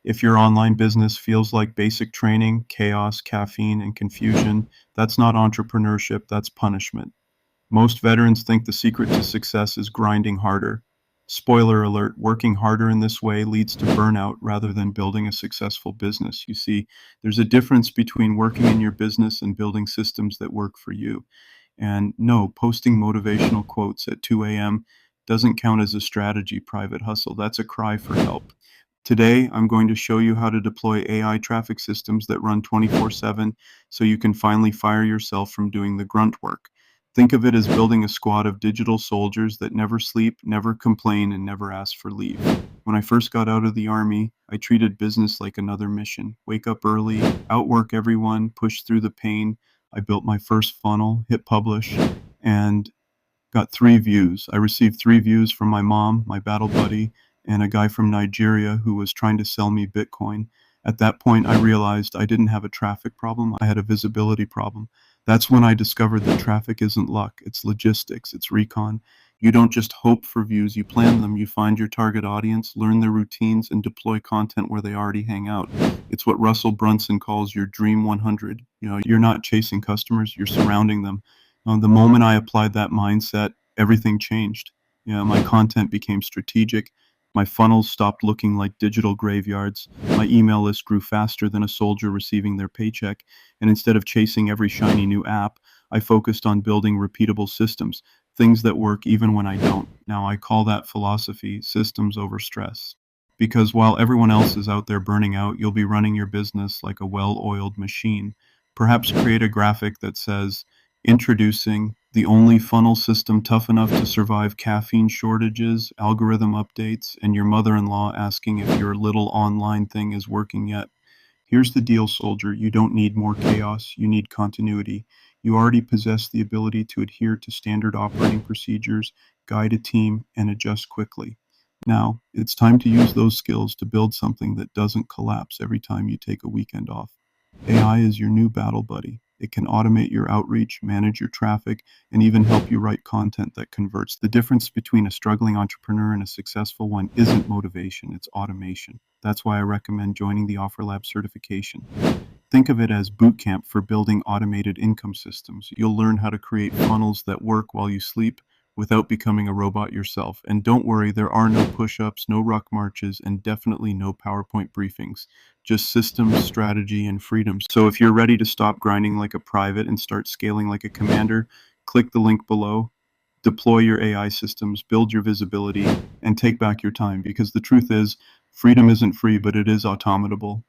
If your online business feels like basic training, chaos, caffeine, and confusion, that's not entrepreneurship, that's punishment. Most veterans think the secret to success is grinding harder. Spoiler alert, working harder in this way leads to burnout rather than building a successful business. You see, there's a difference between working in your business and building systems that work for you. And no, posting motivational quotes at 2 a.m. doesn't count as a strategy private hustle. That's a cry for help. Today, I'm going to show you how to deploy AI traffic systems that run 24/7 so you can finally fire yourself from doing the grunt work. Think of it as building a squad of digital soldiers that never sleep, never complain, and never ask for leave. When I first got out of the army, I treated business like another mission. Wake up early, outwork everyone, push through the pain. I built my first funnel, hit publish, and got 3 views. I received 3 views from my mom, my battle buddy, and a guy from Nigeria who was trying to sell me Bitcoin. At that point, I realized I didn't have a traffic problem, I had a visibility problem. That's when I discovered that traffic isn't luck, it's logistics, it's recon. You don't just hope for views, you plan them, you find your target audience, learn their routines, and deploy content where they already hang out. It's what Russell Brunson calls your Dream 100. You're not chasing customers, you're surrounding them. The moment I applied that mindset, everything changed. My content became strategic. My funnels stopped looking like digital graveyards. My email list grew faster than a soldier receiving their paycheck. And instead of chasing every shiny new app, I focused on building repeatable systems, things that work even when I don't. Now, I call that philosophy systems over stress. Because while everyone else is out there burning out, you'll be running your business like a well oiled machine. Perhaps create a graphic that says, Introducing the only funnel system tough enough to survive caffeine shortages, algorithm updates, and your mother-in-law asking if your little online thing is working yet. Here's the deal, soldier. You don't need more chaos, you need continuity. You already possess the ability to adhere to standard operating procedures, guide a team, and adjust quickly. Now, it's time to use those skills to build something that doesn't collapse every time you take a weekend off. AI is your new battle buddy. It can automate your outreach, manage your traffic, and even help you write content that converts. The difference between a struggling entrepreneur and a successful one isn't motivation, it's automation. That's why I recommend joining the OfferLab certification. Think of it as boot camp for building automated income systems. You'll learn how to create funnels that work while you sleep without becoming a robot yourself. And don't worry, there are no push-ups, no ruck marches, and definitely no PowerPoint briefings. Just systems, strategy, and freedom. So if you're ready to stop grinding like a private and start scaling like a commander, click the link below. Deploy your AI systems, build your visibility, and take back your time. Because the truth is, freedom isn't free, but it is automatable.